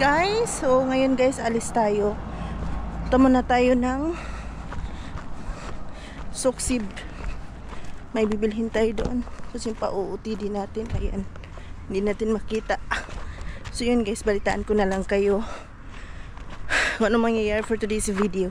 guys. So ngayon guys, alis tayo. Tama na tayo ng Suksib. May bibilhin tayo doon. Kasi pa-uuti din natin. Ayan. Hindi natin makita. So yun guys, balitaan ko na lang kayo kung ano mangyayari for today's video.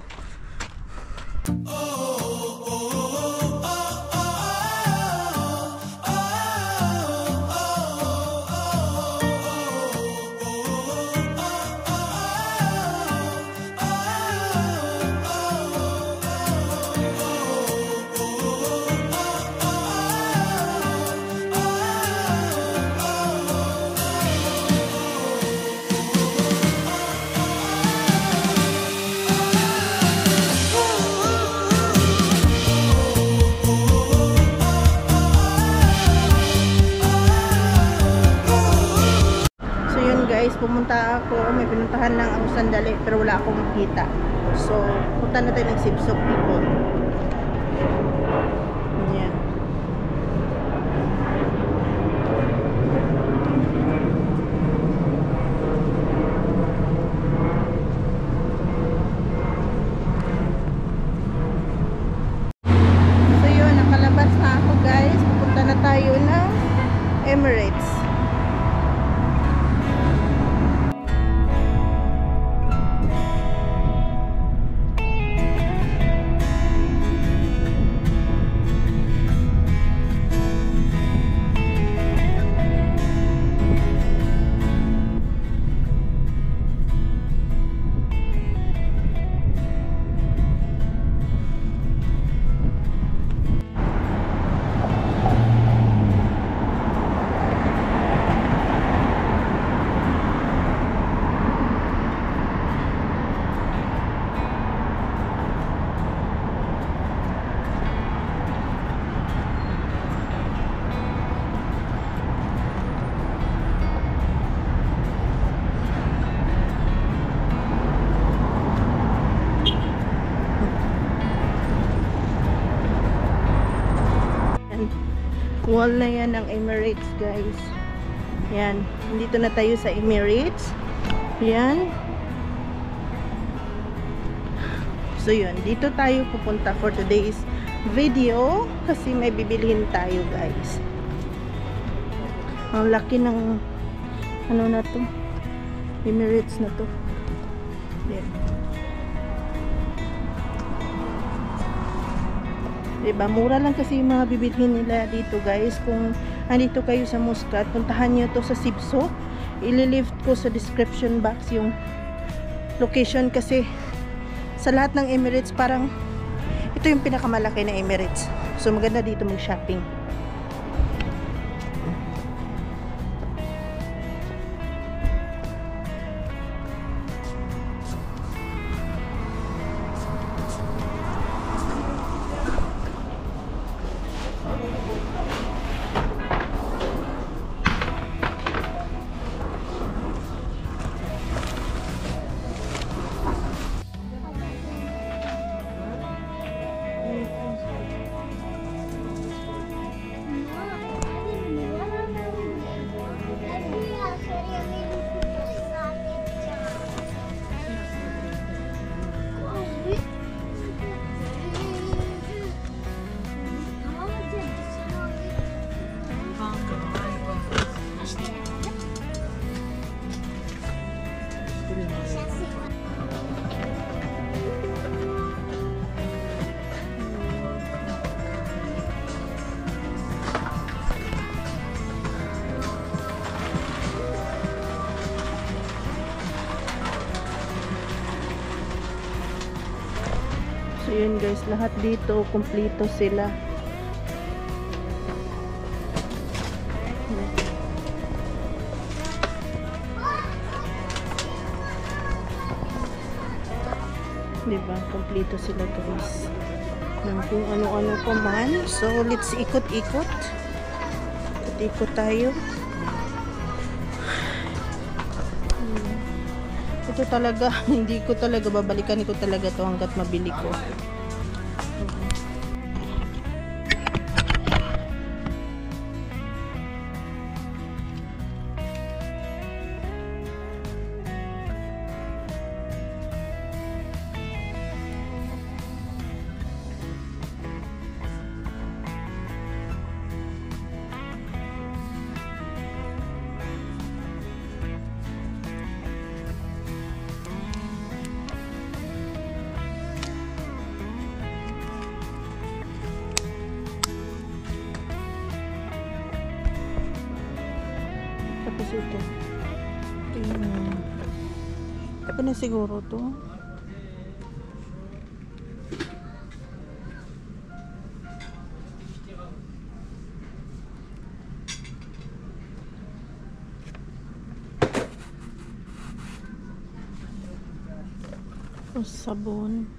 Guys, pumunta ako, may pinuntahan lang ako sandali pero wala akong makita. So, punta natin ng Sipsok people. Ayan. So yun, nakalabas na ako guys. Pupunta na tayo ng Emirates. Wall na yan ng Emirates guys. Yan, dito na tayo sa Emirates. Yan. So yun, dito tayo pupunta for today's video kasi may bibilhin tayo guys. Ang laki ng ano na to, Emirates na to. Yan. Diba? Mura lang kasi yung mga bibilhin nila dito guys. Kung andito kayo sa Muscat, puntahan nyo to sa Sipsok. Ililift ko sa description box yung location kasi sa lahat ng Emirates parang ito yung pinakamalaki na Emirates. So maganda dito mag-shopping. So yun guys, lahat dito kumpleto sila. Diba? Kumpleto sila guys. Kung ano-ano pa man. So let's ikot-ikot. Ikot tayo. Ito talaga, hindi ko talaga babalikan ko talaga to hanggat mabili ko. Tapos ito. Ito yung... Ito na siguro to. Tapos sabon.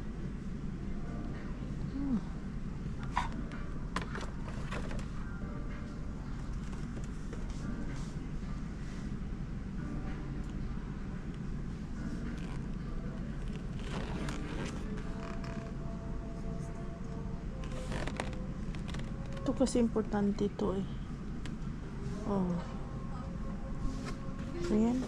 Ito kasi importante ito eh. Oh. Ayan.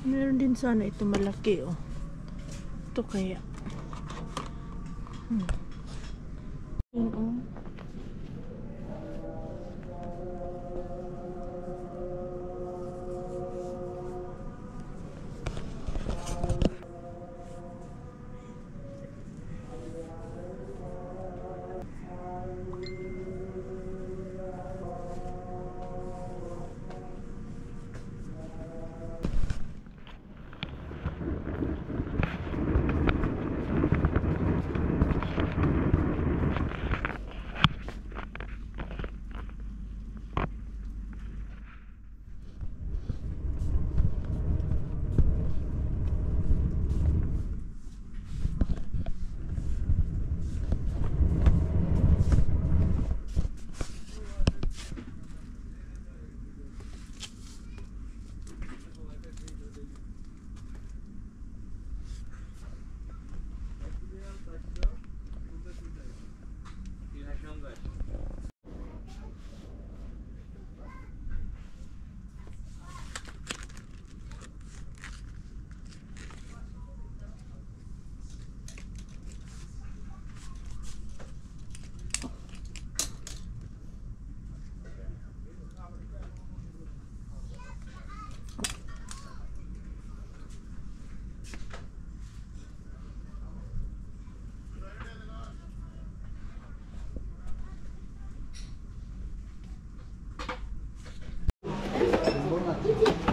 Meron din sana ito malaki oh. Ito kaya. Yun oh.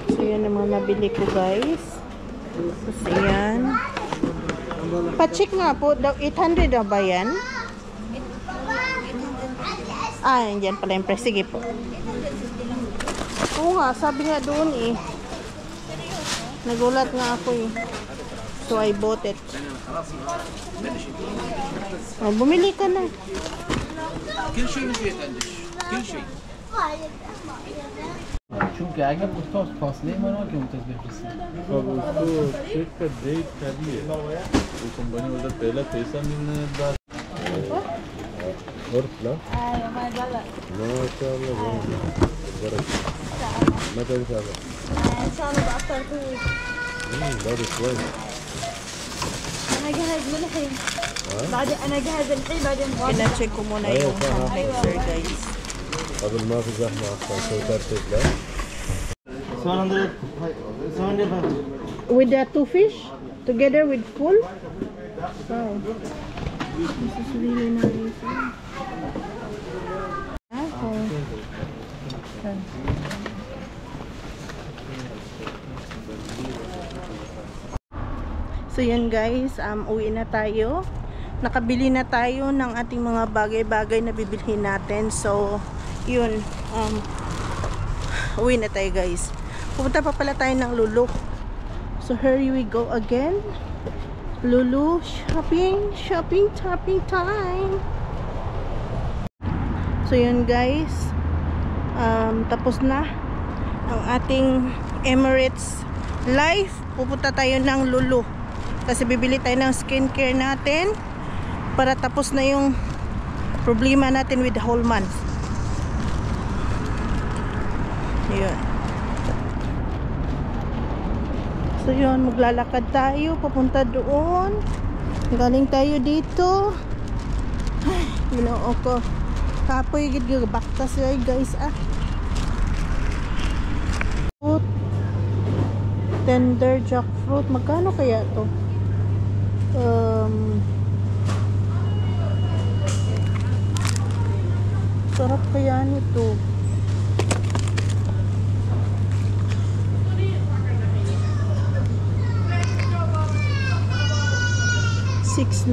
So yan ang mga nabili ko guys. Tapos ayan. Pa-check nga po, 800 na ba yan? Ah, yan pala yung price. Sige po. Oo nga, sabi nga doon eh. Nagulat nga ako eh. So I bought it. Oh, bumili ka na. كل شيء مفيد عندك كل شيء چون اگه پست فاصله ما رو که ممتاز بفرستیم अब उसको चेक कर डेट कर लिए वो कंपनी उधर पहला पैसा मिलने बाद और ला माशाल्लाह बरकत متى ان شاء الله ان شاء الله بأفطر كويس بعد شوي انا جاهز من الحين بعدين انا جاهز الحين بعدين Pina-check ko muna yung mixer guys. قبل ما في زحمه اصلا سوي ترتيب لا 700 With the two fish together with full. Wow. This is really nice. Okay. So yan guys, uwi na tayo. Nakabili na tayo ng ating mga bagay-bagay na bibilhin natin. So, yun. Uwi na tayo guys. Pupunta pa pala tayo ng Lulu. So here we go again. Lulu shopping time. So yun guys, tapos na ang ating Emirates Life. Pupunta tayo ng Lulu kasi bibili tayo ng skincare natin para tapos na yung problema natin with the whole month. Yun. So So yun, maglalakad tayo papunta doon. Galing tayo dito. Ay, ginoo ko. Kapoy gid baktas guys Fruit. Tender jackfruit. Magkano kaya to? Sarap kaya nito. $6.9.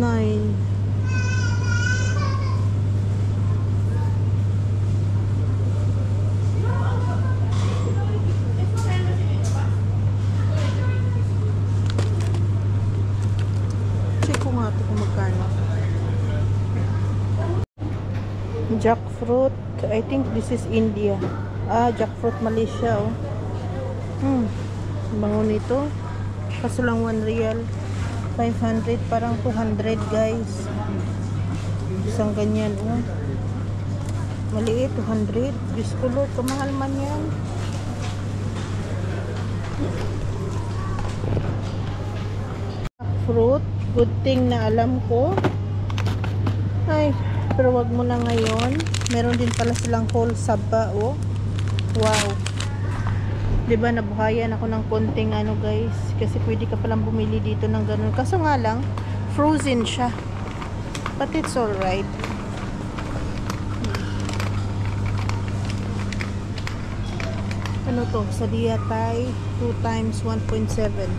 Check ko nga ito kung magkano. Jackfruit. I think this is India. Jackfruit Malaysia bango nito. Kaso lang 1 real. 500, parang 200 guys. Isang ganyan maliit, 200. Diyos ko Lord, kamahal man yan. Fruit, good thing na alam ko. Ay, pero wag mo na ngayon. Meron din pala silang whole saba wow. Diba nabuhayan ako ng konting guys, kasi pwede ka palang bumili dito ng ganun, kaso nga lang frozen siya, but it's alright. Ano to? Sadia Thai 2 times 1.7.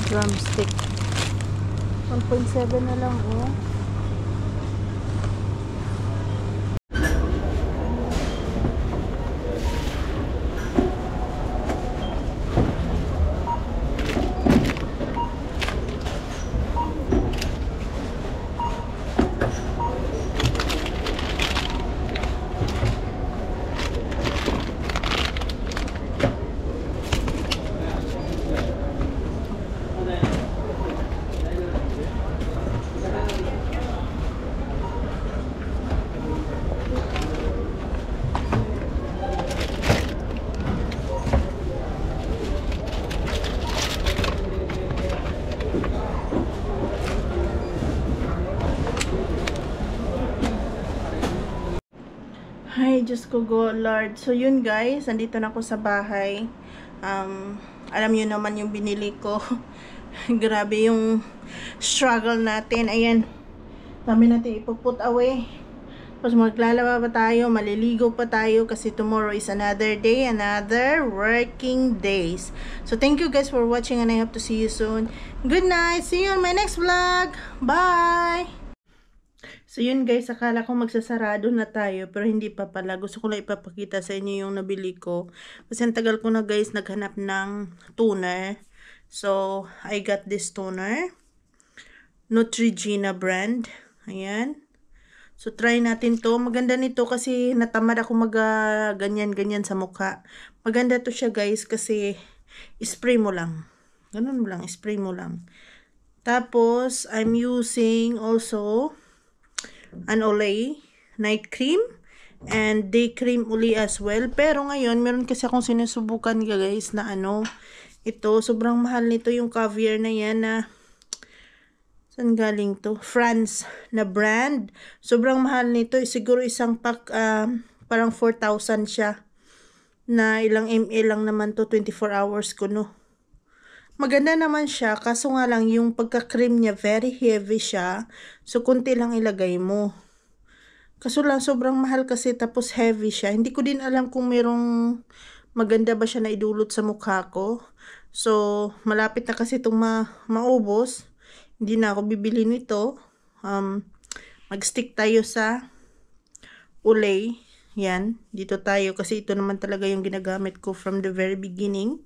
drumstick 1.7 na lang Ay, Diyos ko Lord. So, yun guys. Andito na ako sa bahay. Alam nyo naman yung binili ko. Grabe yung struggle natin. Ayan. Dami natin ipuput away. Tapos maglalaba pa tayo. Maliligo pa tayo. Kasi tomorrow is another day. Another working days. So, thank you guys for watching. And I hope to see you soon. Good night. See you on my next vlog. Bye! So yun guys, akala ko magsasarado na tayo, pero hindi pa pala. Gusto ko lang ipapakita sa inyo yung nabili ko. Kasi ang tagal ko na guys naghanap ng toner. So, I got this toner. Neutrogena brand. Ayan. So, try natin to. Maganda nito kasi natamad ako ganyan-ganyan sa mukha. Maganda to siya guys kasi spray mo lang. Ganun mo lang, spray mo lang. Tapos, I'm using also an Olay night cream and day cream uli as well. Pero ngayon, meron kasi akong sinusubukan guys na ito, sobrang mahal nito yung caviar na yan na, saan galing to? France na brand. Sobrang mahal nito. Siguro isang pack, parang 4,000 siya. Na ilang ml lang naman to, 24 hours ko Maganda naman siya, kaso nga lang yung pagka-cream niya, very heavy siya. So, kunti lang ilagay mo. Kaso lang, sobrang mahal kasi, tapos heavy siya. Hindi ko din alam kung merong maganda ba siya na idulot sa mukha ko. So, malapit na kasi itong maubos. Hindi na ako bibili nito. Mag-stick tayo sa Olay. Yan, dito tayo kasi ito naman talaga yung ginagamit ko from the very beginning.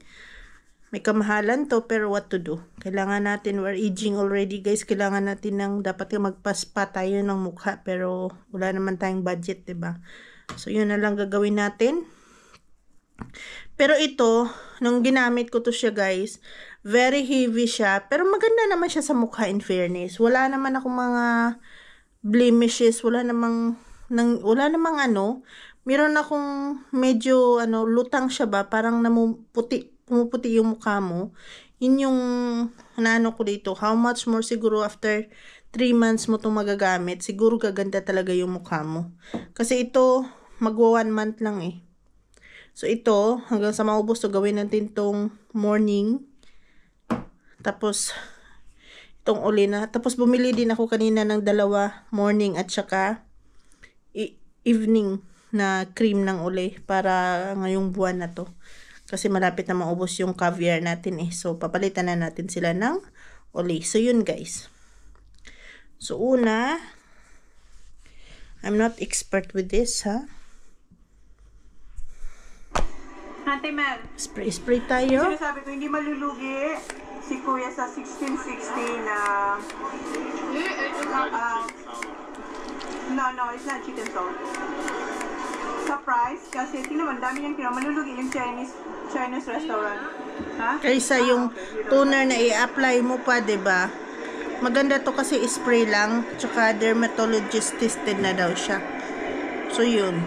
May kamahalan to, pero what to do? Kailangan natin, we're aging already guys. Kailangan natin dapat magpaspa tayo ng mukha, pero wala naman tayong budget, diba? So, yun na lang gagawin natin. Pero ito, nung ginamit ko to siya guys, very heavy siya, pero maganda naman siya sa mukha in fairness. Wala naman akong mga blemishes, wala namang ano, meron akong medyo lutang siya ba, parang pumuputi yung mukha mo. Yun yung naano ko dito. How much more siguro after 3 months mo itong magagamit, siguro gaganda talaga yung mukha mo. Kasi ito, magwa 1 month lang eh. So ito, hanggang sa maubos to, gawin natin tong morning. Tapos, itong uli na. Tapos bumili din ako kanina ng 2 morning at saka evening na cream ng uli para ngayong buwan na to. Kasi malapit na maubos yung caviar natin eh. So, papalitan na natin sila ng uli. So, yun guys. So, una, I'm not expert with this, ha? Ate Mel, Spray tayo. sinasabi ko hindi malulugi si Kuya sa 1660 na no, it's not chicken salt. Sa price, kasi tingnan mo, dami niyang malulugi yung Chinese restaurant. Ha? Kaysa yung toner na i-apply mo pa, 'di ba? Maganda to kasi spray lang, tsaka dermatologist tested na daw siya. So yun.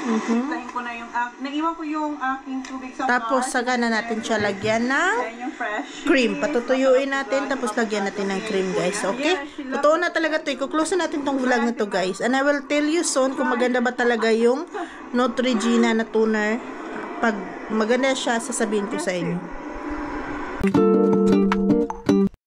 Tahin ko na yung naiwan ko yung aking tubig sa Tapos car. saka na natin siya lagyan ng Then yung fresh cream. Patutuyuin natin, tapos lagyan natin ng cream, guys. Okay? Totoo na talaga to. I-close na natin tong vlog na to, guys. And I will tell you soon kung maganda ba talaga yung Neutrogena na toner. Pag maganda siya, sasabihin ko sa inyo.